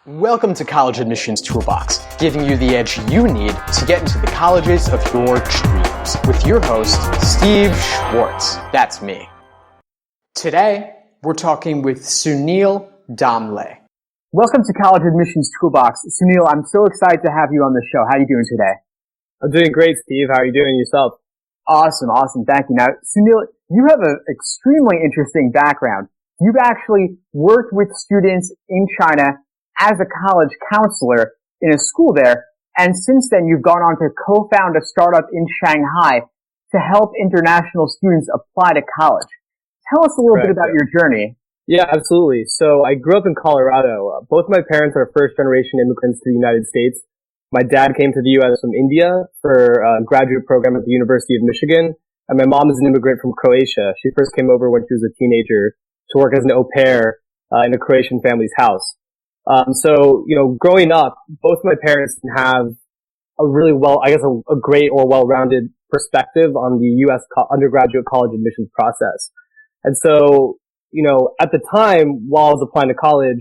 Welcome to College Admissions Toolbox, giving you the edge you need to get into the colleges of your dreams, with your host, Steve Schwartz. That's me. Today, we're talking with Sunil Damle. Welcome to College Admissions Toolbox. Sunil, I'm so excited to have you on the show. How are you doing today? I'm doing great, Steve. How are you doing yourself? Awesome. Thank you. Now, Sunil, you have an extremely interesting background. You've actually worked with students in China as a college counselor in a school there, and since then you've gone on to co-found a startup in Shanghai to help international students apply to college. Tell us a little bit about your journey. Yeah, absolutely. So I grew up in Colorado. Both my parents are first-generation immigrants to the United States. My dad came to the U.S. from India for a graduate program at the University of Michigan, and my mom is an immigrant from Croatia. She first came over when she was a teenager to work as an au pair in a Croatian family's house. So, growing up, both my parents have a really a great or well-rounded perspective on the U.S. undergraduate college admissions process. And so, at the time, while I was applying to college,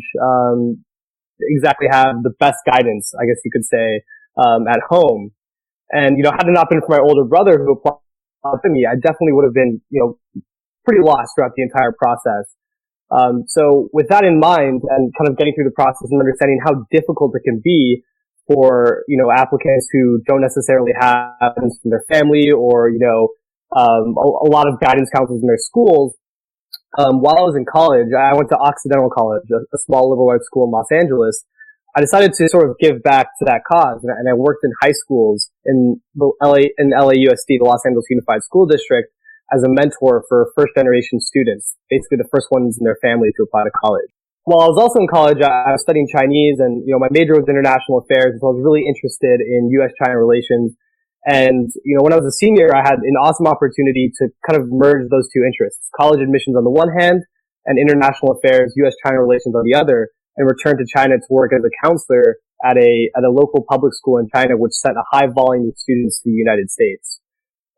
exactly have the best guidance, I guess you could say, at home. And, had it not been for my older brother who applied to me, I definitely would have been, pretty lost throughout the entire process. So with that in mind and kind of getting through the process and understanding how difficult it can be for, applicants who don't necessarily have guidance from their family or, a lot of guidance counselors in their schools. While I was in college, I went to Occidental College, a small liberal arts school in Los Angeles. I decided to sort of give back to that cause, and I worked in high schools in LAUSD, the Los Angeles Unified School District, as a mentor for first-generation students, basically the first ones in their family to apply to college. While I was also in college, I was studying Chinese, and my major was international affairs, so I was really interested in U.S.-China relations. And when I was a senior, I had an awesome opportunity to kind of merge those two interests: college admissions on the one hand, and international affairs, U.S.-China relations on the other, and returned to China to work as a counselor at a local public school in China, which sent a high volume of students to the United States.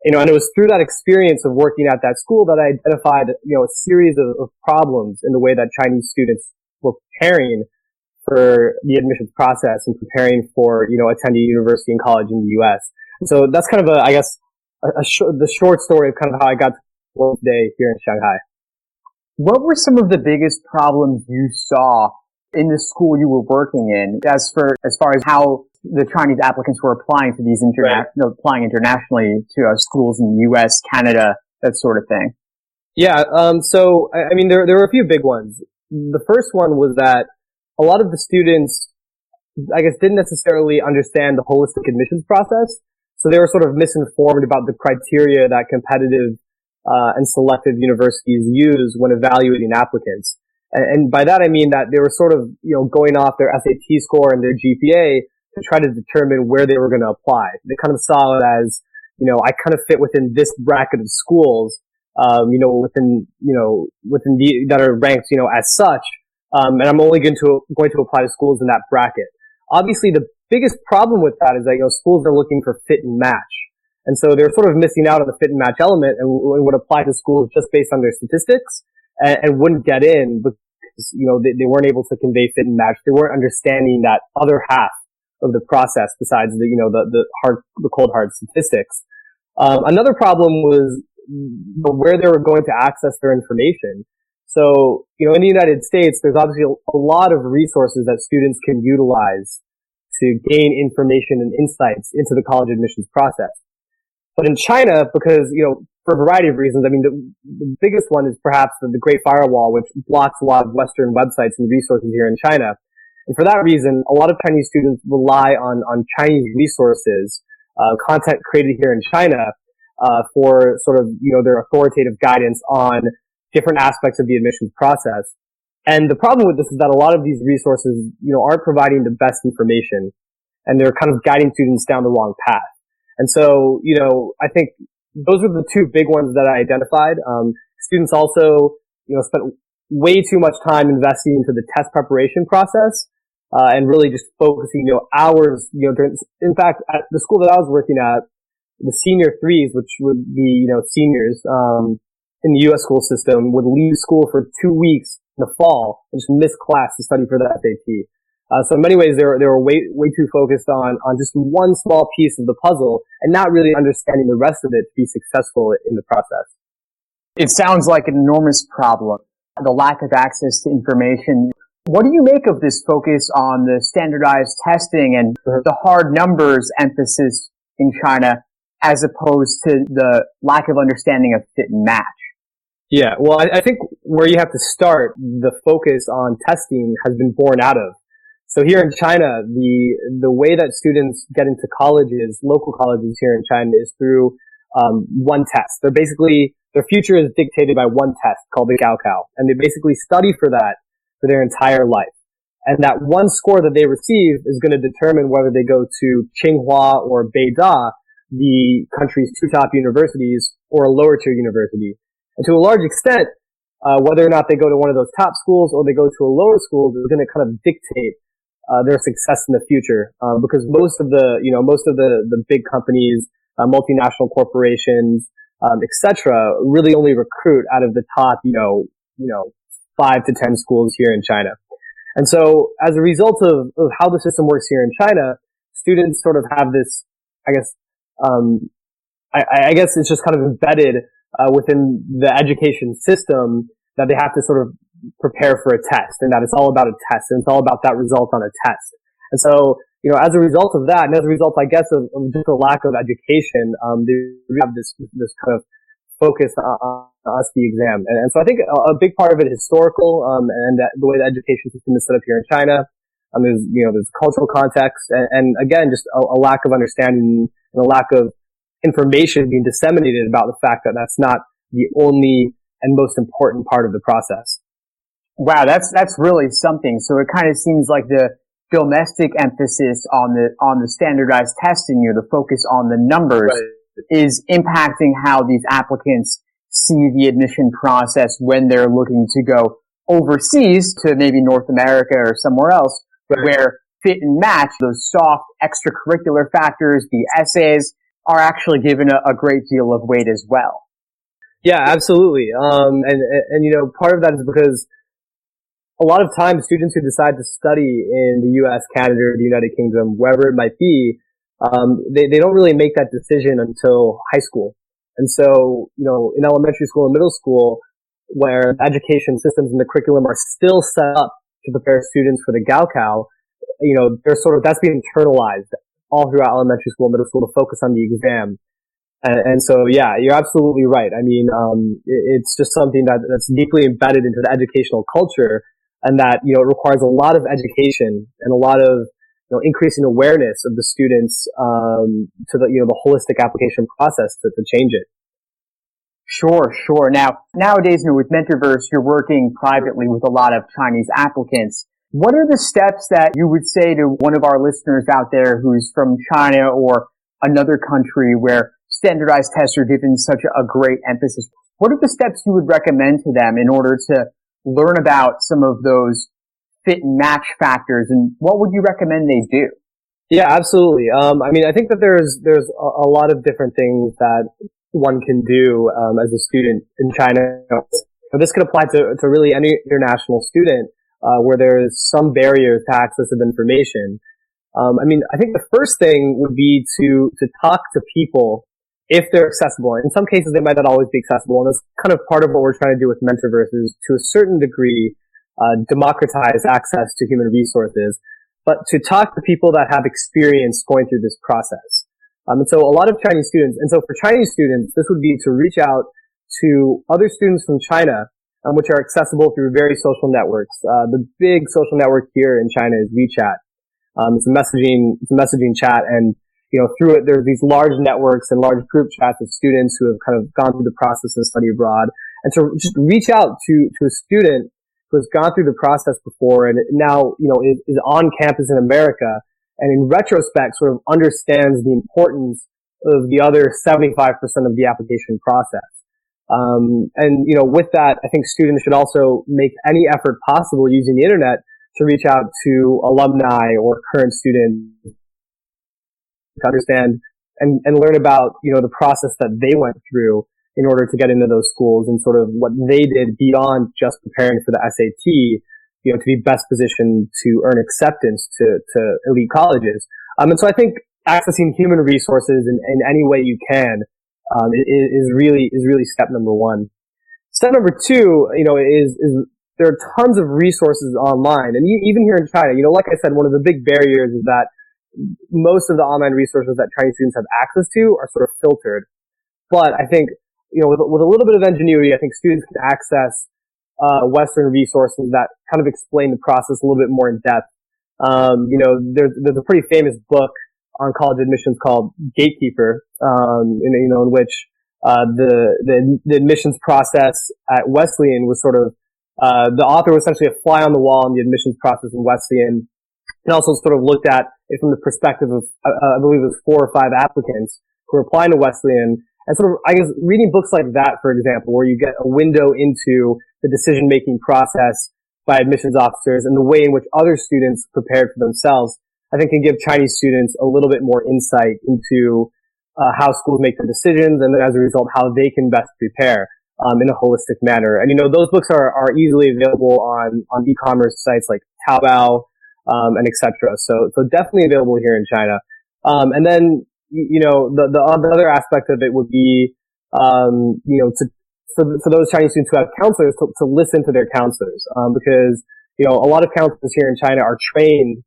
And it was through that experience of working at that school that I identified, a series of problems in the way that Chinese students were preparing for the admissions process and preparing for, attending university and college in the U.S. So that's kind of the short story of kind of how I got to work today here in Shanghai. What were some of the biggest problems you saw in the school you were working in as far as how the Chinese applicants were applying to these applying internationally to schools in the U.S., Canada, that sort of thing? Yeah. So, there were a few big ones. The first one was that a lot of the students, I guess, didn't necessarily understand the holistic admissions process. So they were sort of misinformed about the criteria that competitive, and selective universities use when evaluating applicants. And by that I mean that they were sort of, going off their SAT score and their GPA to try to determine where they were going to apply. They kind of saw it as, I kind of fit within this bracket of schools, within that are ranked, as such, and I'm only going to apply to schools in that bracket. Obviously, the biggest problem with that is that, schools are looking for fit and match. And so they're sort of missing out on the fit and match element and would apply to schools just based on their statistics and wouldn't get in because, they weren't able to convey fit and match. They weren't understanding that other half of the process besides the cold hard statistics. Another problem was where they were going to access their information. So, in the United States, there's obviously a lot of resources that students can utilize to gain information and insights into the college admissions process. But in China, because, for a variety of reasons, the biggest one is perhaps the Great Firewall, which blocks a lot of Western websites and resources here in China. And for that reason, a lot of Chinese students rely on Chinese resources, content created here in China, for sort of, their authoritative guidance on different aspects of the admissions process. And the problem with this is that a lot of these resources, aren't providing the best information and they're kind of guiding students down the wrong path. And so, I think those were the two big ones that I identified. Students also, spent way too much time investing into the test preparation process, and really just focusing, hours, in fact, at the school that I was working at, the senior threes, which would be, seniors, in the U.S. school system would leave school for 2 weeks in the fall and just miss class to study for the SAT. So in many ways, they were way too focused on just one small piece of the puzzle and not really understanding the rest of it to be successful in the process. It sounds like an enormous problem, the lack of access to information. What do you make of this focus on the standardized testing and the hard numbers emphasis in China as opposed to the lack of understanding of fit and match? Yeah, well, I think where you have to start, the focus on testing has been born out of. So here in China, the way that students get into colleges, local colleges here in China, is through one test. Their future is dictated by one test called the Gaokao, and they basically study for that for their entire life. And that one score that they receive is going to determine whether they go to Tsinghua or Beida, the country's two top universities, or a lower tier university. And to a large extent, whether or not they go to one of those top schools or they go to a lower school is going to kind of dictate their success in the future, because most of the big companies, multinational corporations, etc., really only recruit out of the top, 5 to 10 schools here in China. And so, as a result of how the system works here in China, students sort of have this, I guess it's just kind of embedded within the education system that they have to sort of prepare for a test, and that it's all about a test, and it's all about that result on a test. And so, as a result of that, and as a result, I guess, of just a lack of education, we have this kind of focus on us, the exam. And so I think a big part of it is historical, and the way the education system is set up here in China. There's cultural context, and again, just a lack of understanding and a lack of information being disseminated about the fact that that's not the only and most important part of the process. Wow, that's really something. So it kind of seems like the domestic emphasis on the standardized testing, the focus on the numbers, is impacting how these applicants see the admission process when they're looking to go overseas to maybe North America or somewhere else, where fit and match, those soft extracurricular factors, the essays, are actually given a great deal of weight as well. Yeah, absolutely. And part of that is because a lot of times students who decide to study in the US, Canada, or the United Kingdom, wherever it might be, they don't really make that decision until high school. And so, in elementary school and middle school, where education systems and the curriculum are still set up to prepare students for the Gaokao, that's being internalized all throughout elementary school and middle school to focus on the exam. And so, yeah, you're absolutely right. I mean, it's just something that's deeply embedded into the educational culture, and that, it requires a lot of education and a lot of, increasing awareness of the students, to the holistic application process to change it. Sure. Now, nowadays, with Mentorverse, you're working privately with a lot of Chinese applicants. What are the steps that you would say to one of our listeners out there who's from China or another country where standardized tests are given such a great emphasis? What are the steps you would recommend to them in order to learn about some of those fit and match factors, and what would you recommend they do? Yeah, absolutely. I think that there's a lot of different things that one can do as a student in China. This could apply to really any international student where there is some barriers to access of information. I think the first thing would be to talk to people if they're accessible. In some cases, they might not always be accessible, and that's kind of part of what we're trying to do with Mentorverse is, to a certain degree, democratize access to human resources, but to talk to people that have experience going through this process. And so a lot of Chinese students, and so for Chinese students, this would be to reach out to other students from China, which are accessible through various social networks. The big social network here in China is WeChat. It's a messaging chat, and through it, there's these large networks and large group chats of students who have kind of gone through the process of study abroad. And so just reach out to a student who has gone through the process before and now, is on campus in America, and in retrospect sort of understands the importance of the other 75% of the application process. With that, I think students should also make any effort possible using the internet to reach out to alumni or current students to understand and learn about, the process that they went through in order to get into those schools, and sort of what they did beyond just preparing for the SAT to be best positioned to earn acceptance to elite colleges. And so I think accessing human resources in any way you can, is really step number one. Step number two, is there are tons of resources online, and even here in China, like I said, one of the big barriers is that most of the online resources that Chinese students have access to are sort of filtered. But I think, with a little bit of ingenuity, I think students can access Western resources that kind of explain the process a little bit more in depth. There's a pretty famous book on college admissions called Gatekeeper, in which the admissions process at Wesleyan was sort of the author was essentially a fly on the wall in the admissions process in Wesleyan, and also sort of looked at it from the perspective of I believe it was 4 or 5 applicants who were applying to Wesleyan, and sort of, I guess, reading books like that, for example, where you get a window into the decision-making process by admissions officers and the way in which other students prepared for themselves, I think can give Chinese students a little bit more insight into how schools make their decisions, and then as a result, how they can best prepare in a holistic manner. And those books are easily available on e-commerce sites like Taobao and etc. So definitely available here in China. And then the other aspect of it would be for those Chinese students who have counselors to listen to their counselors, because a lot of counselors here in China are trained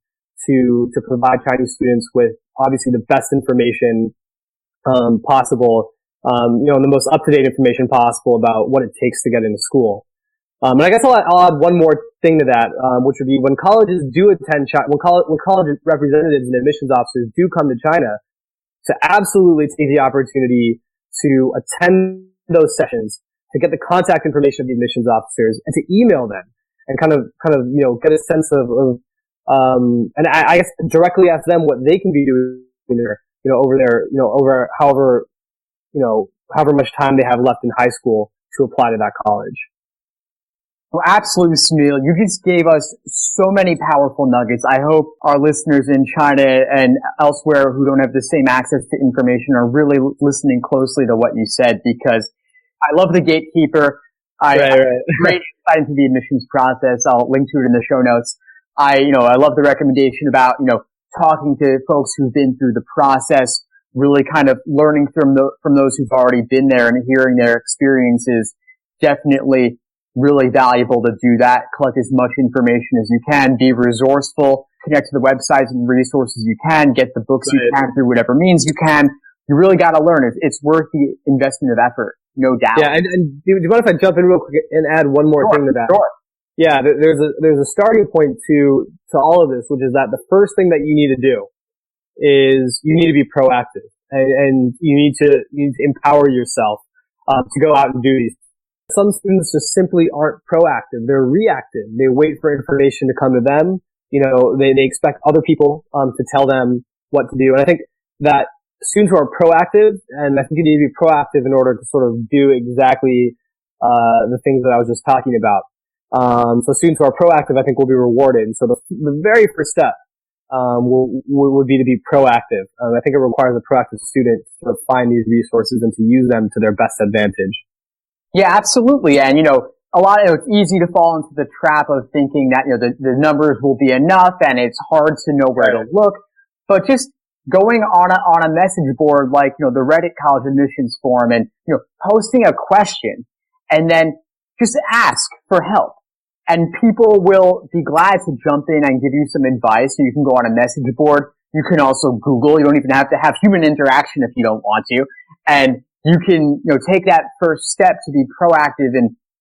to provide Chinese students with obviously the best information possible, and the most up-to-date information possible about what it takes to get into school. And I guess I'll add one more thing to that, which would be when colleges do attend China, when college representatives and admissions officers do come to China, to absolutely take the opportunity to attend those sessions, to get the contact information of the admissions officers, and to email them, and kind of get a sense of and I guess directly ask them what they can be doing there, over however much time they have left in high school to apply to that college. Well, absolutely, Sunil. You just gave us so many powerful nuggets. I hope our listeners in China and elsewhere who don't have the same access to information are really listening closely to what you said, because I love the Gatekeeper. Great insight into the admissions process. I'll link to it in the show notes. I love the recommendation about, talking to folks who've been through the process, really kind of learning from those who've already been there and hearing their experiences. Definitely really valuable to do that. Collect as much information as you can. Be resourceful. Connect to the websites and resources you can. Get the books you can through whatever means you can. You really got to learn. It's worth the investment of effort, no doubt. Yeah, and do you mind if I jump in real quick and add one more thing to that? Sure. Yeah, there's a starting point to all of this, which is that the first thing that you need to do is you need to be proactive, and you need to empower yourself to go out and do these. Some students just simply aren't proactive; they're reactive. They wait for information to come to them. They expect other people to tell them what to do. And I think that students who are proactive, and I think you need to be proactive in order to sort of do exactly the things that I was just talking about. So students who are proactive, I think, will be rewarded. So the very first step would be to be proactive. I think it requires a proactive student to sort of find these resources and to use them to their best advantage. Yeah, absolutely. And it's easy to fall into the trap of thinking that the numbers will be enough, and it's hard to know where to look. But just going on a message board like the Reddit College Admissions Forum, and posting a question, and then just ask for help. And people will be glad to jump in and give you some advice. So you can go on a message board. You can also Google. You don't even have to have human interaction if you don't want to. And you can, take that first step to be proactive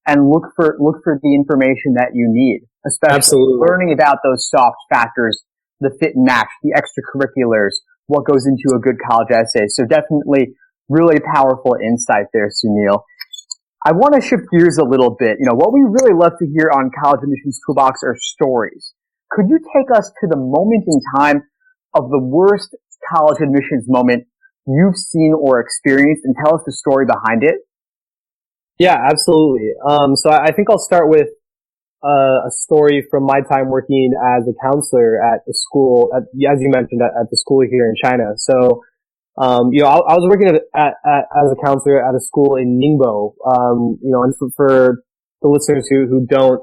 and look for the information that you need, especially learning about those soft factors, the fit and match, the extracurriculars, what goes into a good college essay. So definitely really powerful insight there, Sunil. I want to shift gears a little bit. What we really love to hear on College Admissions Toolbox are stories. Could you take us to the moment in time of the worst college admissions moment you've seen or experienced, and tell us the story behind it? Yeah, absolutely. So I think I'll start with a story from my time working as a counselor at the school, as you mentioned, at the school here in China. So I was working as a counselor at a school in Ningbo. And for the listeners who don't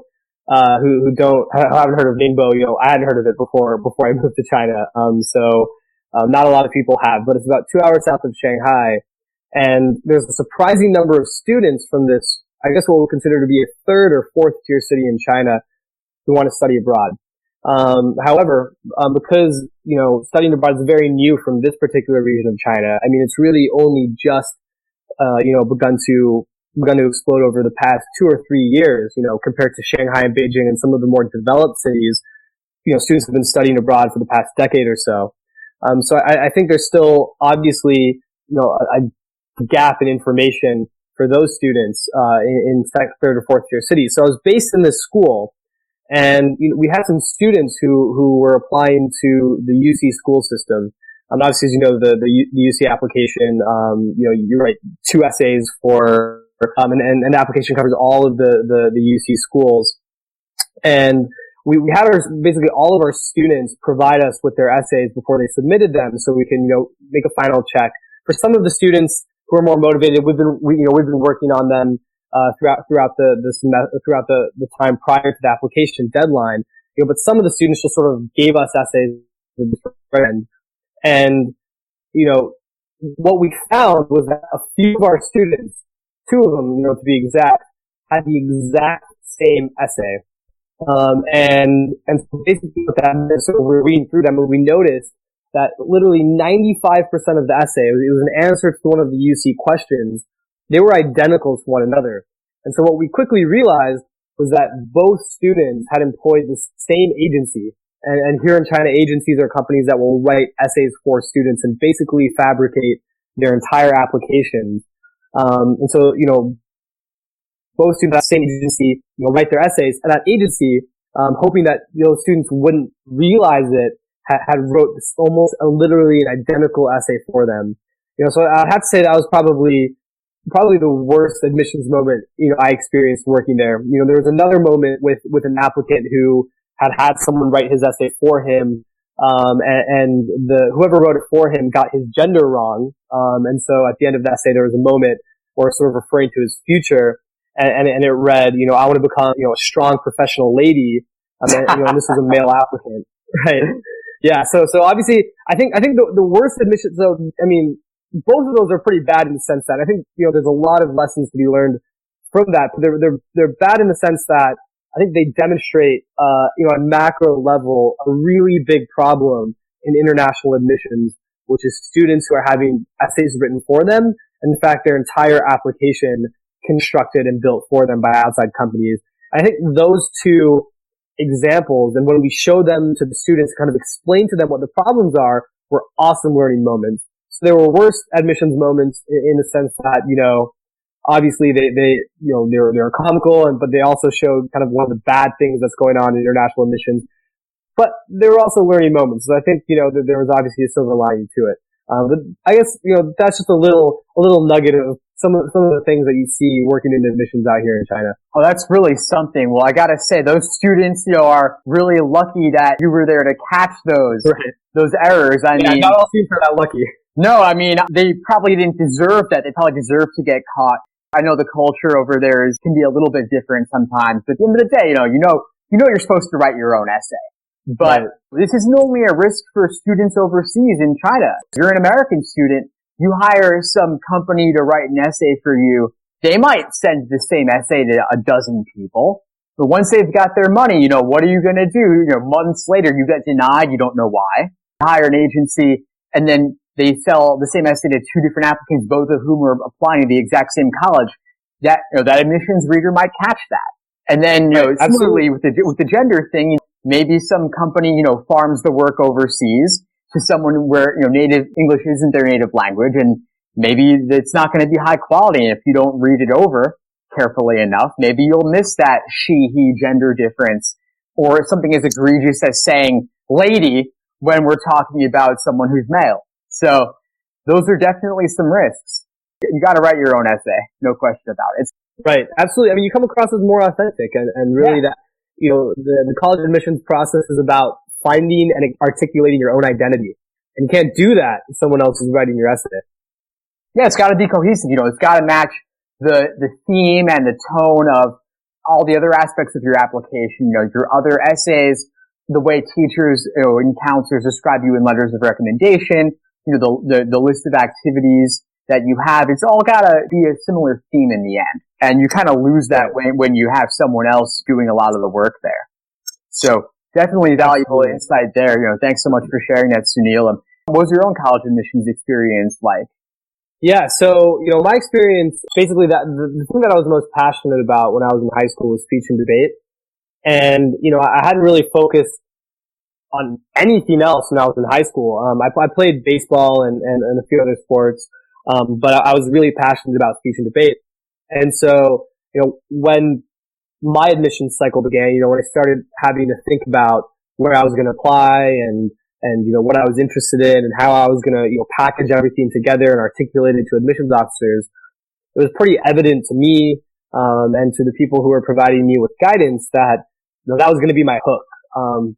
who haven't heard of Ningbo, I hadn't heard of it before I moved to China. Not a lot of people have, but it's about 2 hours south of Shanghai. And there's a surprising number of students from this, I guess what we'll consider to be a third or fourth tier city in China who want to study abroad. However, because, studying abroad is very new from this particular region of China, I mean, it's really only just, begun to explode over the past 2 or 3 years, compared to Shanghai and Beijing and some of the more developed cities. Students have been studying abroad for the past decade or so. So I think there's still obviously, a gap in information for those students, in third or fourth tier cities. So I was based in this school, and we had some students who were applying to the UC school system. Obviously, as you know, the UC application, you write 2 essays for, and the application covers all of the UC schools. And we had basically all of our students provide us with their essays before they submitted them, so we can, make a final check. For some of the students who are more motivated, we've been working on them, throughout the time prior to the application deadline. But some of the students just sort of gave us essays with a friend. And, what we found was that a few of our students, 2 of them, to be exact, had the exact same essay. And so basically what that meant, so we were reading through them, and we noticed that literally 95% of the essay, it was an answer to one of the UC questions. They were identical to one another. And so what we quickly realized was that both students had employed the same agency. And here in China, agencies are companies that will write essays for students and basically fabricate their entire applications. And so, both students at the same agency, write their essays, and that agency, hoping that, students wouldn't realize it, had wrote this almost literally an identical essay for them. So I have to say that was probably the worst admissions moment, I experienced working there. There was another moment with an applicant who had someone write his essay for him, and whoever wrote it for him got his gender wrong. And so at the end of that essay, there was a moment where sort of referring to his future, and it read, I want to become, a strong professional lady. And this was a male applicant, right? Yeah. So obviously, I think the worst admission, so, I mean, both of those are pretty bad in the sense that I think, there's a lot of lessons to be learned from that. But they're bad in the sense that I think they demonstrate, on macro level, a really big problem in international admissions, which is students who are having essays written for them, and in fact, their entire application constructed and built for them by outside companies. I think those 2 examples, and when we show them to the students, kind of explain to them what the problems are, were awesome learning moments. So there were worse admissions moments in the sense that, obviously they're comical, but they also showed kind of one of the bad things that's going on in international admissions. But there were also learning moments. So I think, that there was obviously a silver lining to it. But I guess, that's just a little nugget of some of the things that you see working in admissions out here in China. Oh, that's really something. Well, I gotta say, those students, are really lucky that you were there to catch those errors. I mean, not all students are that lucky. No, I mean, they probably didn't deserve that. They probably deserved to get caught. I know the culture over there can be a little bit different sometimes, but at the end of the day, you know you're supposed to write your own essay. But this isn't only a risk for students overseas in China. If you're an American student, you hire some company to write an essay for you. They might send the same essay to a dozen people. But once they've got their money, what are you going to do? Months later, you get denied. You don't know why. You hire an agency, and then they sell the same essay to 2 different applicants, both of whom are applying to the exact same college. That admissions reader might catch that. And then, similarly with the gender thing, maybe some company, farms the work overseas to someone where, native English isn't their native language, and maybe it's not going to be high quality. And if you don't read it over carefully enough, maybe you'll miss that she-he gender difference, or something as egregious as saying lady when we're talking about someone who's male. So those are definitely some risks. You got to write your own essay, no question about it. Right, absolutely. I mean, you come across as more authentic, and really that, the college admissions process is about finding and articulating your own identity. And you can't do that if someone else is writing your essay. Yeah, it's got to be cohesive. It's got to match the theme and the tone of all the other aspects of your application, your other essays, the way teachers and counselors describe you in letters of recommendation, the list of activities that you have, it's all gotta be a similar theme in the end. And you kind of lose that when you have someone else doing a lot of the work there. So definitely valuable insight there. Thanks so much for sharing that, Sunil. What was your own college admissions experience like? Yeah, so, my experience, basically the thing that I was most passionate about when I was in high school was speech and debate. And, I hadn't really focused on anything else when I was in high school. I played baseball and a few other sports. But I was really passionate about speech and debate. And so, when my admissions cycle began, when I started having to think about where I was going to apply and what I was interested in and how I was going to, package everything together and articulate it to admissions officers, it was pretty evident to me, and to the people who were providing me with guidance that, that was going to be my hook.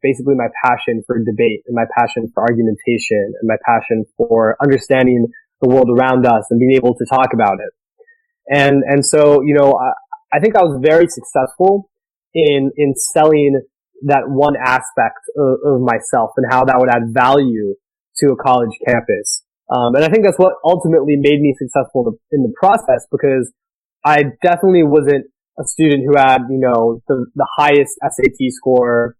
Basically my passion for debate and my passion for argumentation and my passion for understanding the world around us and being able to talk about it. And so, I think I was very successful in selling that one aspect of myself and how that would add value to a college campus. And I think that's what ultimately made me successful in the process, because I definitely wasn't a student who had, the highest SAT score,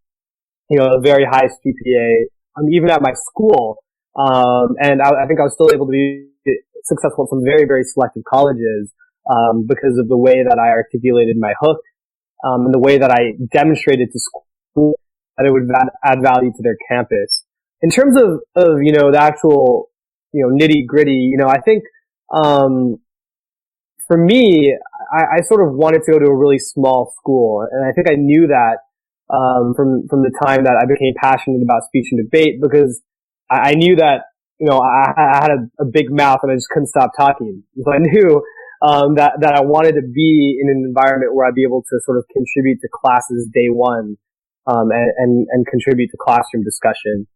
the very highest GPA, even at my school. And I think I was still able to be successful at some very, very selective colleges, because of the way that I articulated my hook, and the way that I demonstrated to school that it would add value to their campus. In terms of, the actual, nitty gritty, I think, for me, I sort of wanted to go to a really small school. And I think I knew that, from the time that I became passionate about speech and debate, because I knew that, I had a big mouth and I just couldn't stop talking. So I knew, that I wanted to be in an environment where I'd be able to sort of contribute to classes day one, and contribute to classroom discussion.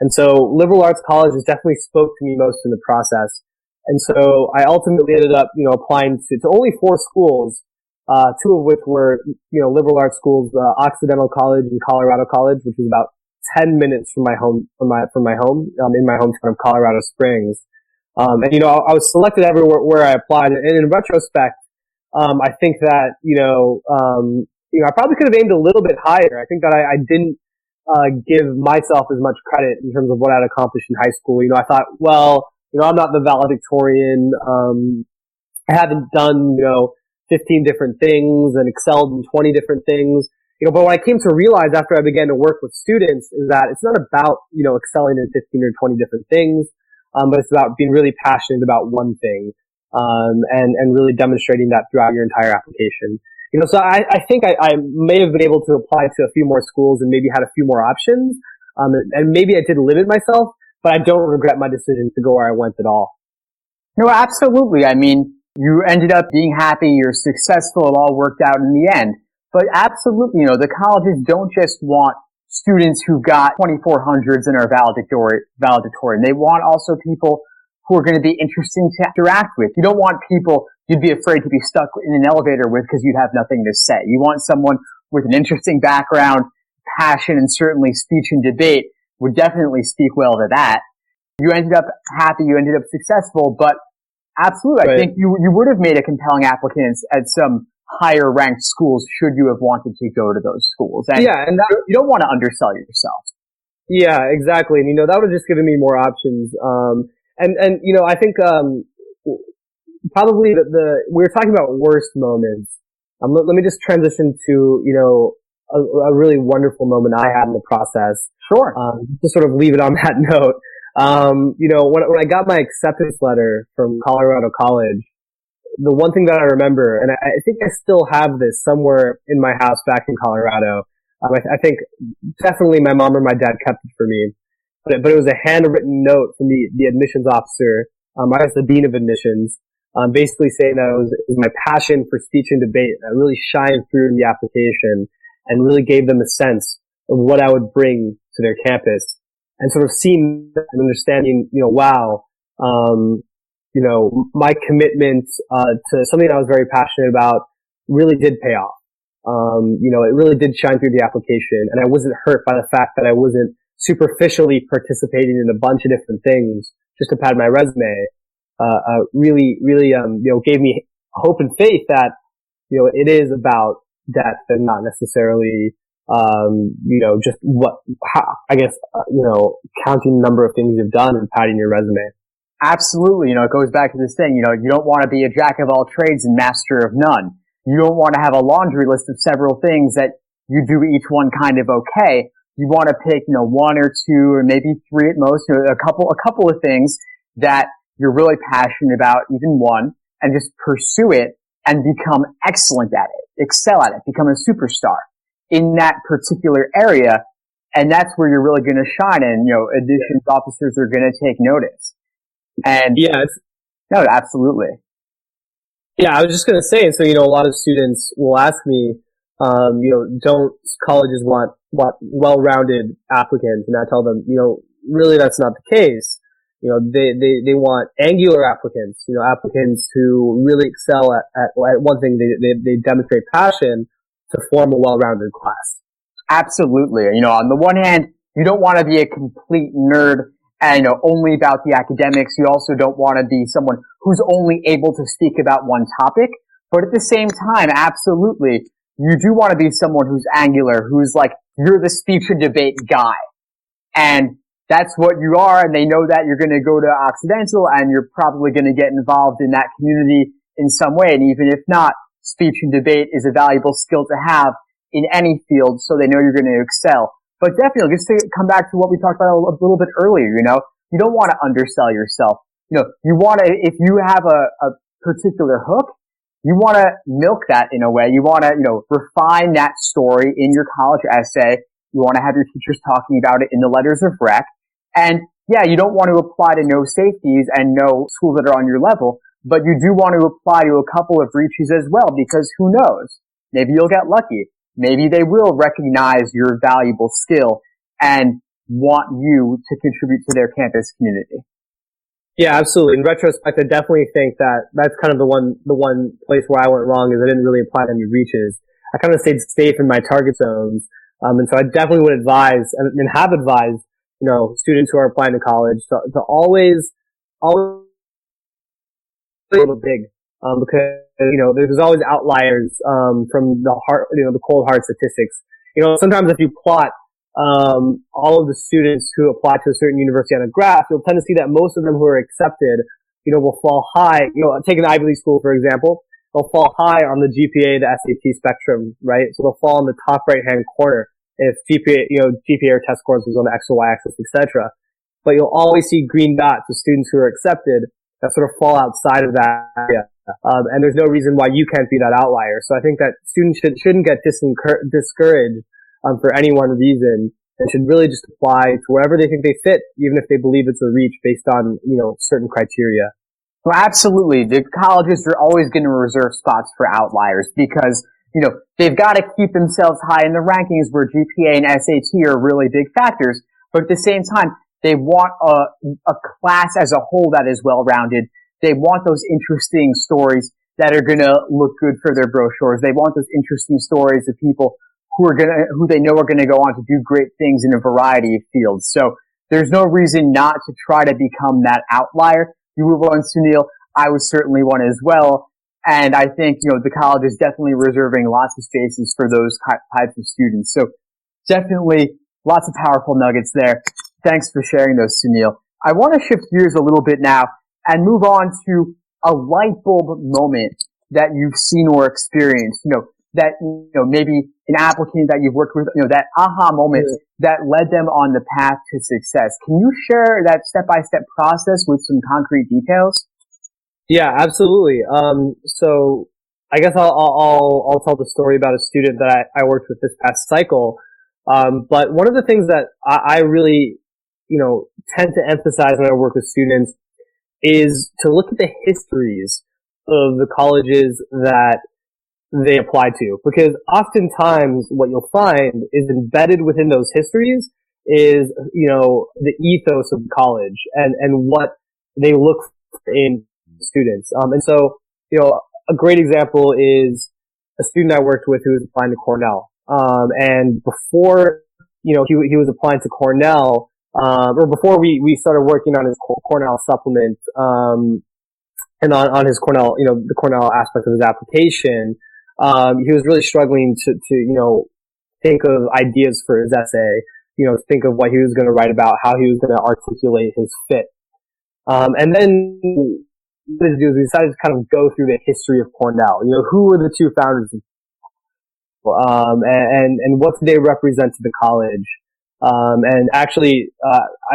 And so liberal arts colleges definitely spoke to me most in the process. And so I ultimately ended up, applying to only 4 schools, 2 of which were, liberal arts schools, Occidental College and Colorado College, which is about 10 minutes from my home, in my hometown of Colorado Springs. And, I was selected everywhere where I applied. And in retrospect, I think that, I probably could have aimed a little bit higher. I think that I didn't, give myself as much credit in terms of what I'd accomplished in high school. I thought, well, I'm not the valedictorian. I haven't done, 15 different things and excelled in 20 different things. But what I came to realize after I began to work with students is that it's not about, excelling in 15 or 20 different things. But it's about being really passionate about one thing, and really demonstrating that throughout your entire application. So I think I may have been able to apply to a few more schools and maybe had a few more options. And maybe I did limit myself, but I don't regret my decision to go where I went at all. No, absolutely. I mean, you ended up being happy, you're successful, it all worked out in the end. But absolutely, the colleges don't just want students who got 2400s and are valedictorian. They want also people who are going to be interesting to interact with. You don't want people you'd be afraid to be stuck in an elevator with because you'd have nothing to say. You want someone with an interesting background, passion, and certainly speech and debate would definitely speak well to that. You ended up happy, you ended up successful, but absolutely, I think you would have made a compelling applicant at some higher ranked schools should you have wanted to go to those schools. And and you don't want to undersell yourself. Yeah, exactly. And that would have just given me more options. And I think probably we were talking about worst moments. Let me just transition to a really wonderful moment I had in the process. Sure. To sort of leave it on that note. When I got my acceptance letter from Colorado College, the one thing that I remember, and I think I still have this somewhere in my house back in Colorado. I think definitely my mom or my dad kept it for me, but it was a handwritten note from the admissions officer, I guess the dean of admissions, basically saying that it was my passion for speech and debate that really shined through in the application and really gave them a sense of what I would bring to their campus, and sort of seeing and understanding, wow, my commitment to something I was very passionate about really did pay off. It really did shine through the application, and I wasn't hurt by the fact that I wasn't superficially participating in a bunch of different things just to pad my resume. Really, gave me hope and faith that, it is about depth and not necessarily, just counting the number of things you've done and padding your resume. Absolutely. It goes back to this thing, you don't want to be a jack of all trades and master of none. You don't want to have a laundry list of several things that you do each one kind of okay. You want to pick, one or two or maybe three at most, a couple of things that you're really passionate about, even one, and just pursue it and become excellent at it, excel at it, become a superstar in that particular area. And that's where you're really going to shine. And, admissions officers are going to take notice. And yeah, no, absolutely. Yeah, I was just going to say, so, a lot of students will ask me, don't colleges want well-rounded applicants? And I tell them, really that's not the case. They want angular applicants, applicants who really excel at one thing. They demonstrate passion to form a well-rounded class. Absolutely. On the one hand, you don't want to be a complete nerd and, only about the academics. You also don't want to be someone who's only able to speak about one topic. But at the same time, absolutely, you do want to be someone who's angular, who's like, you're the speech and debate guy. And that's what you are, and they know that you're going to go to Occidental, and you're probably going to get involved in that community in some way. And even if not, speech and debate is a valuable skill to have in any field, so they know you're going to excel. But definitely, just to come back to what we talked about a little bit earlier, you don't want to undersell yourself. You want to, if you have a particular hook, you want to milk that in a way. You want to, refine that story in your college essay. You want to have your teachers talking about it in the letters of rec. And yeah, you don't want to apply to no safeties and no schools that are on your level, but you do want to apply to a couple of reaches as well, because who knows? Maybe you'll get lucky. Maybe they will recognize your valuable skill and want you to contribute to their campus community. Yeah, absolutely. In retrospect, I definitely think that that's kind of the one place where I went wrong, is I didn't really apply to any reaches. I kind of stayed safe in my target zones. And so I definitely would advise and have advised, students who are applying to college to always a little big, because, there's always outliers, from the cold hard statistics. Sometimes if you plot, all of the students who apply to a certain university on a graph, you'll tend to see that most of them who are accepted, will fall high. Take an Ivy League school, for example. They'll fall high on the GPA, the SAT spectrum, right? So they'll fall in the top right-hand corner if GPA or test scores was on the X or Y axis, etc. But you'll always see green dots of students who are accepted that sort of fall outside of that area. And there's no reason why you can't be that outlier. So I think that students shouldn't get discouraged for any one reason, and should really just apply to wherever they think they fit, even if they believe it's a reach based on, certain criteria. Well, absolutely. The colleges are always going to reserve spots for outliers because, they've got to keep themselves high in the rankings where GPA and SAT are really big factors. But at the same time, they want a class as a whole that is well-rounded. They want those interesting stories that are going to look good for their brochures. They want those interesting stories of people who they know are going to go on to do great things in a variety of fields. So there's no reason not to try to become that outlier. You were one, Sunil. I was certainly one as well. And I think, the college is definitely reserving lots of spaces for those types of students. So definitely lots of powerful nuggets there. Thanks for sharing those, Sunil. I want to shift gears a little bit now and move on to a light bulb moment that you've seen or experienced, that, maybe an applicant that you've worked with, that aha moment that led them on the path to success. Can you share that step-by-step process with some concrete details? Yeah, absolutely. So I guess I'll tell the story about a student that I worked with this past cycle. But one of the things that I really, tend to emphasize when I work with students is to look at the histories of the colleges that they apply to, because oftentimes what you'll find is embedded within those histories is, the ethos of the college and what they look for in students. And so, a great example is, a student I worked with who was applying to Cornell. And before, he was applying to Cornell, or before we started working on his Cornell supplement, and on his Cornell, the Cornell aspect of his application, he was really struggling to think of ideas for his essay, think of what he was going to write about, how he was going to articulate his fit. And then what we decided to kind of go through the history of Cornell. Who were the two founders of and what do they represent to the college? And actually,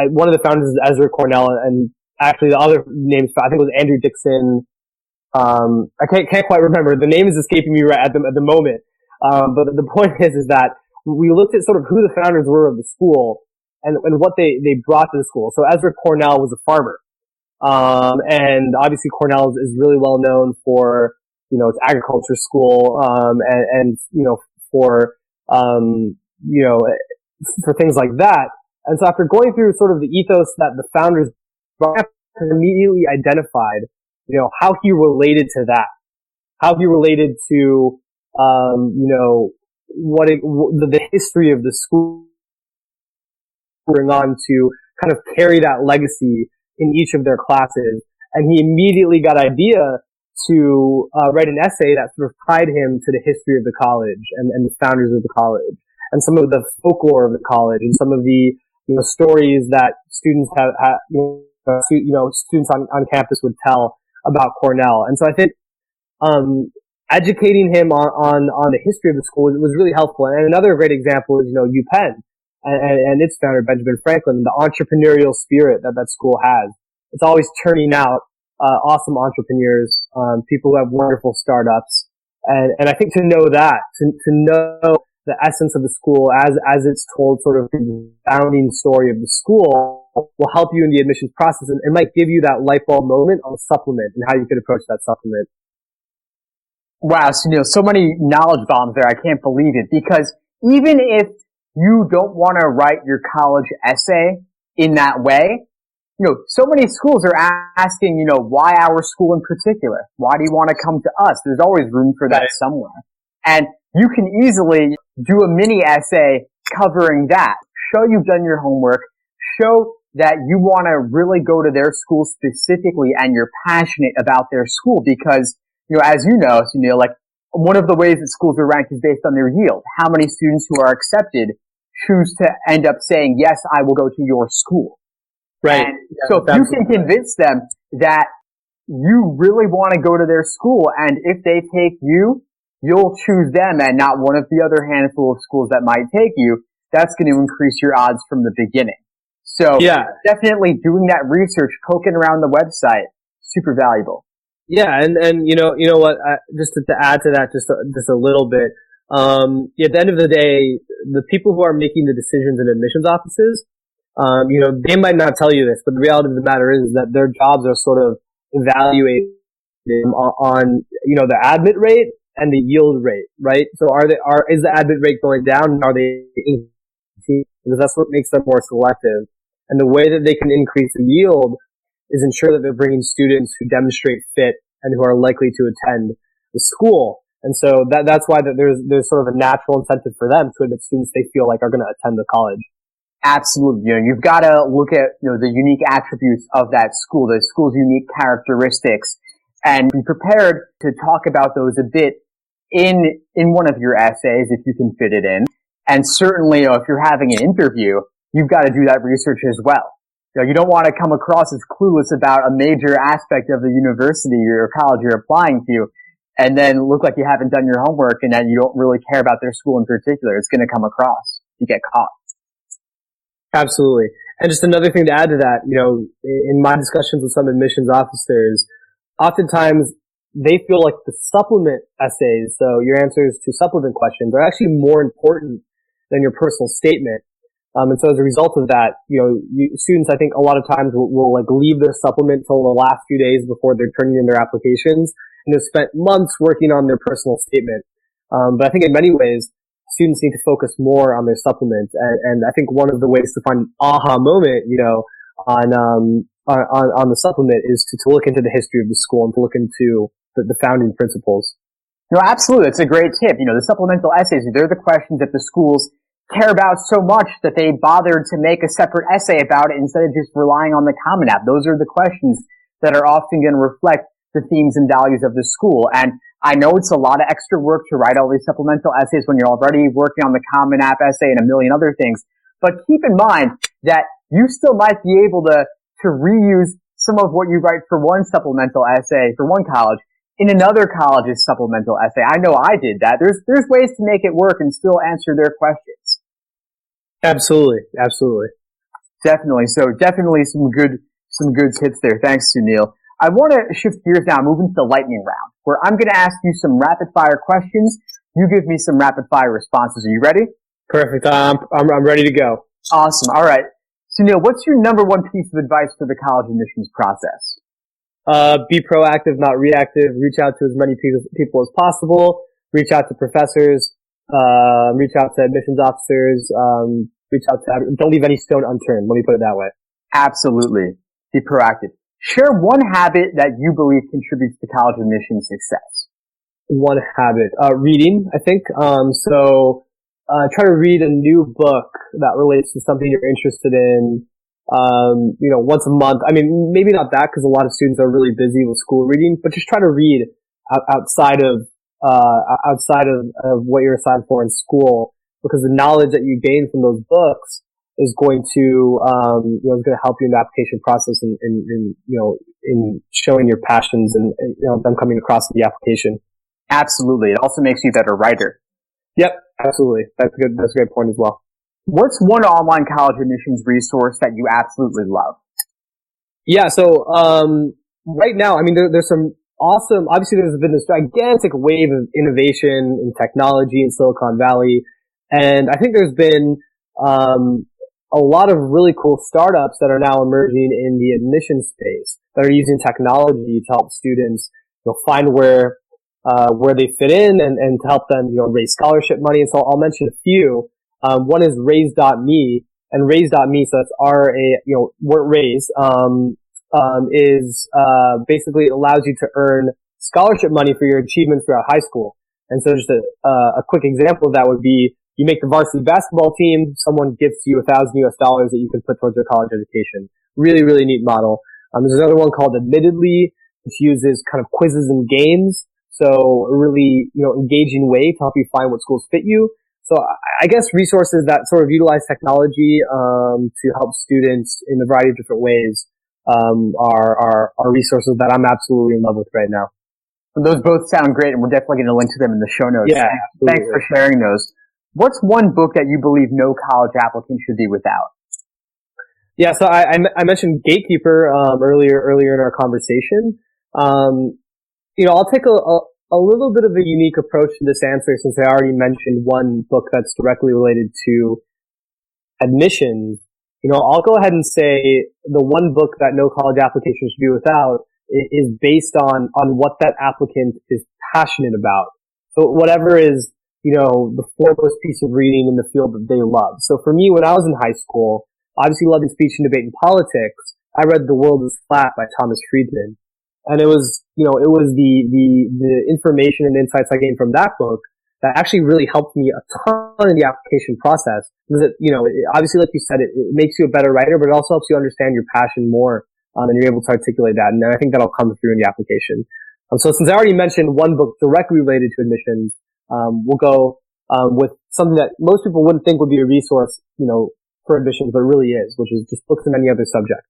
one of the founders is Ezra Cornell, and actually the other names, I think it was Andrew Dixon. I can't quite remember. The name is escaping me right at the moment. But the point is that we looked at sort of who the founders were of the school and what they brought to the school. So Ezra Cornell was a farmer. And obviously Cornell is really well known for, its agriculture school, and for things like that. And so after going through sort of the ethos that the founders brought up, immediately identified, how he related to that, how he related to, the history of the school, bring on to kind of carry that legacy in each of their classes. And he immediately got idea to write an essay that sort of tied him to the history of the college and the founders of the college and some of the folklore of the college and some of the stories that students students on campus would tell about Cornell. And so I think educating him on the history of the school was really helpful. And another great example is UPenn and its founder Benjamin Franklin, the entrepreneurial spirit that school has. It's always churning out awesome entrepreneurs, people who have wonderful startups. And I think to know that, to know the essence of the school as it's told sort of the founding story of the school will help you in the admissions process and might give you that light bulb moment on the supplement and how you could approach that supplement. Wow, Sunil, so many knowledge bombs there. I can't believe it. Because even if you don't want to write your college essay in that way, so many schools are asking, why our school in particular? Why do you want to come to us? There's always room for that somewhere. And you can easily do a mini essay covering that. Show you've done your homework. Show that you want to really go to their school specifically and you're passionate about their school because, as you know, Sunil, like one of the ways that schools are ranked is based on their yield. How many students who are accepted choose to end up saying, yes, I will go to your school. Right. And so if you can convince them that you really want to go to their school and if they take you, you'll choose them and not one of the other handful of schools that might take you, that's going to increase your odds from the beginning. So definitely doing that research, poking around the website, super valuable. Yeah, and you know what? Just to add to that, just a little bit. At the end of the day, the people who are making the decisions in admissions offices, they might not tell you this, but the reality of the matter is that their jobs are sort of evaluated on the admit rate and the yield rate, right? So is the admit rate going down and are they increasing? Because that's what makes them more selective. And the way that they can increase the yield is ensure that they're bringing students who demonstrate fit and who are likely to attend the school. And so that's why there's sort of a natural incentive for them to admit students they feel like are going to attend the college. Absolutely. You've got to look at, the unique attributes of that school, the school's unique characteristics, and be prepared to talk about those a bit in one of your essays if you can fit it in. And certainly, if you're having an interview, you've got to do that research as well. You don't want to come across as clueless about a major aspect of the university or college you're applying to and then look like you haven't done your homework and that you don't really care about their school in particular. It's going to come across. You get caught. Absolutely. And just another thing to add to that, in my discussions with some admissions officers, oftentimes they feel like the supplement essays, so your answers to supplement questions, are actually more important than your personal statement. And so as a result of that, students, I think a lot of times will like leave their supplement till the last few days before they're turning in their applications and have spent months working on their personal statement. But I think in many ways, students need to focus more on their supplement. And I think one of the ways to find an aha moment, on the supplement is to look into the history of the school and to look into the founding principles. No, absolutely. It's a great tip. The supplemental essays, they're the questions that the schools care about so much that they bothered to make a separate essay about it instead of just relying on the Common App. Those are the questions that are often going to reflect the themes and values of the school. And I know it's a lot of extra work to write all these supplemental essays when you're already working on the Common App essay and a million other things. But keep in mind that you still might be able to reuse some of what you write for one supplemental essay for one college in another college's supplemental essay. I know I did that. There's ways to make it work and still answer their questions. Absolutely. Absolutely. Definitely. So definitely some good tips there. Thanks, Sunil. I want to shift gears now, move into the lightning round, where I'm going to ask you some rapid fire questions. You give me some rapid fire responses. Are you ready? Perfect. I'm ready to go. Awesome. All right. Sunil, what's your number one piece of advice for the college admissions process? Be proactive, not reactive. Reach out to as many people as possible. Reach out to professors. Reach out to admissions officers. Don't leave any stone unturned. Let me put it that way. Absolutely. Be proactive. Share one habit that you believe contributes to college admissions success. One habit. Reading, I think. Try to read a new book that relates to something you're interested in. Once a month. I mean, maybe not that because a lot of students are really busy with school reading, but just try to read outside of what you're assigned for in school, because the knowledge that you gain from those books is going to, is going to help you in the application process and in showing your passions and, them coming across in the application. Absolutely. It also makes you a better writer. Yep. Absolutely. That's good. That's a great point as well. What's one online college admissions resource that you absolutely love? Yeah, so right now, I mean, there's some awesome, obviously there's been this gigantic wave of innovation in technology in Silicon Valley, and I think there's been a lot of really cool startups that are now emerging in the admissions space that are using technology to help students find where they fit in and to help them raise scholarship money. And so I'll mention a few. One is raise.me, and raise.me, so that's raise, is, basically allows you to earn scholarship money for your achievements throughout high school. And so just a quick example of that would be, you make the varsity basketball team, someone gives you $1,000 that you can put towards your college education. Really, really neat model. There's another one called Admittedly, which uses kind of quizzes and games. So a really, engaging way to help you find what schools fit you. So I guess resources that sort of utilize technology to help students in a variety of different ways are resources that I'm absolutely in love with right now. Those both sound great, and we're definitely going to link to them in the show notes. Yeah, Thanks for sharing those. What's one book that you believe no college applicant should be without? Yeah, so I mentioned Gatekeeper earlier in our conversation. I'll take a little bit of a unique approach to this answer, since I already mentioned one book that's directly related to admissions. I'll go ahead and say the one book that no college application should be without is based on what that applicant is passionate about. So whatever is, the foremost piece of reading in the field that they love. So for me, when I was in high school, obviously loving speech and debate and politics, I read The World is Flat by Thomas Friedman. And it was the information and insights I gained from that book that actually really helped me a ton in the application process. Because obviously, like you said, it makes you a better writer, but it also helps you understand your passion more, and you're able to articulate that. And I think that'll come through in the application. So since I already mentioned one book directly related to admissions, we'll go, with something that most people wouldn't think would be a resource, for admissions, but it really is, which is just books in any other subject.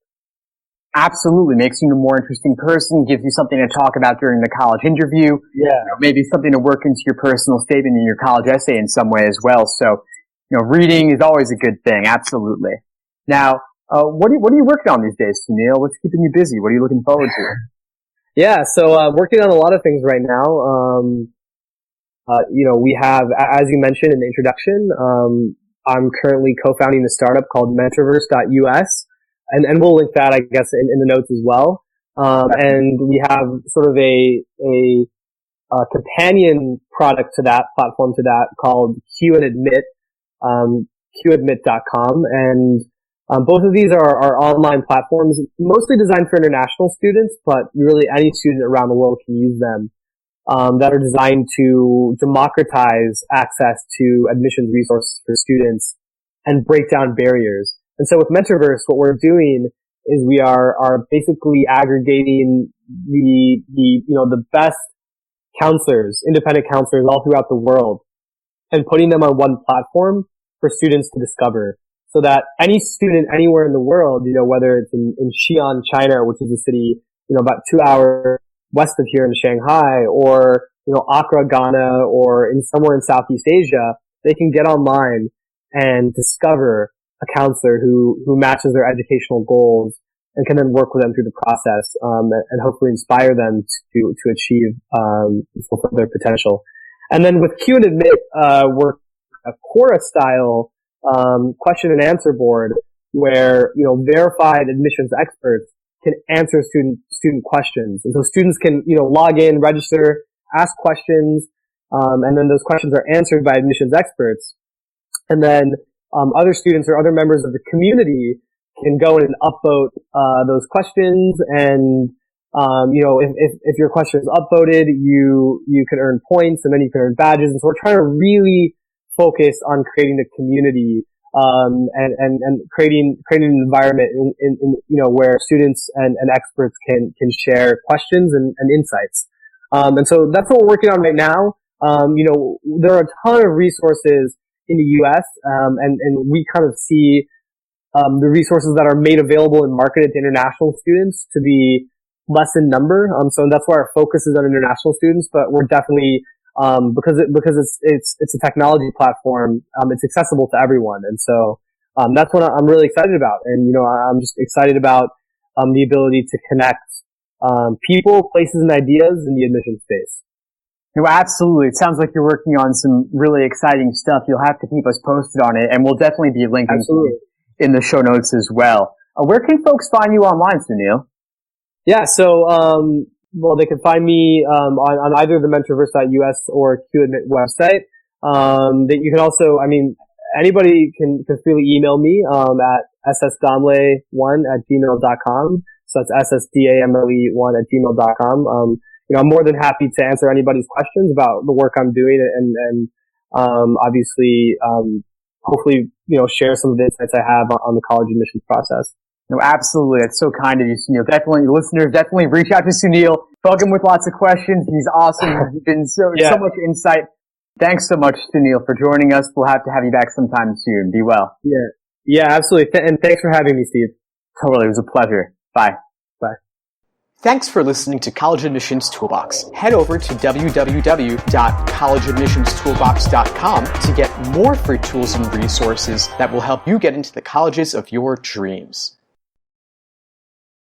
Absolutely. Makes you a more interesting person, gives you something to talk about during the college interview. Yeah. Maybe something to work into your personal statement in your college essay in some way as well. So, reading is always a good thing. Absolutely. Now, what are you working on these days, Sunil? What's keeping you busy? What are you looking forward to? Yeah. So, working on a lot of things right now. We have, as you mentioned in the introduction, I'm currently co-founding a startup called Mentorverse.us. And we'll link that, I guess, in the notes as well. And we have sort of a companion product to that, platform to that, called Q and Admit, qadmit.com. And both of these are online platforms, mostly designed for international students, but really any student around the world can use them. that are designed to democratize access to admissions resources for students and break down barriers. And so with Mentorverse, what we're doing is we are basically aggregating the best counselors, independent counselors all throughout the world, and putting them on one platform for students to discover, so that any student anywhere in the world, whether it's in Xi'an, China, which is a city, about 2 hours west of here in Shanghai, or, Accra, Ghana, or somewhere in Southeast Asia, they can get online and discover a counselor who matches their educational goals and can then work with them through the process, and hopefully inspire them to achieve, fulfill their potential. And then with Q and Admit, we're a Quora style, question and answer board where, verified admissions experts can answer student questions. And so students can, log in, register, ask questions, and then those questions are answered by admissions experts. And then, other students or other members of the community can go in and upvote, those questions. And, if your question is upvoted, you can earn points, and then you can earn badges. And so we're trying to really focus on creating a community, and creating an environment where students and experts can share questions and insights. And so that's what we're working on right now. There are a ton of resources in the US, and we kind of see, the resources that are made available and marketed to international students to be less in number. So that's why our focus is on international students, but we're definitely, because it's a technology platform, it's accessible to everyone. And so, that's what I'm really excited about. And, I'm just excited about, the ability to connect, people, places, and ideas in the admission space. No, absolutely. It sounds like you're working on some really exciting stuff. You'll have to keep us posted on it, and we'll definitely be linking in the show notes as well. Where can folks find you online, Sunil? Yeah, so, they can find me on either the mentorverse.us or QAdmit website. That you can also, anybody can freely email me at ssdamle1@gmail.com. So that's ssdamle1@gmail.com. I'm more than happy to answer anybody's questions about the work I'm doing, and obviously, hopefully, share some of the insights I have on the college admissions process. No, absolutely. That's so kind of you, Sunil. Definitely, listeners, definitely reach out to Sunil. Bug him with lots of questions. He's awesome. He's been so much insight. Thanks so much, Sunil, for joining us. We'll have to have you back sometime soon. Be well. Yeah, absolutely. And thanks for having me, Steve. Totally. It was a pleasure. Bye. Bye. Thanks for listening to College Admissions Toolbox. Head over to www.collegeadmissionstoolbox.com to get more free tools and resources that will help you get into the colleges of your dreams.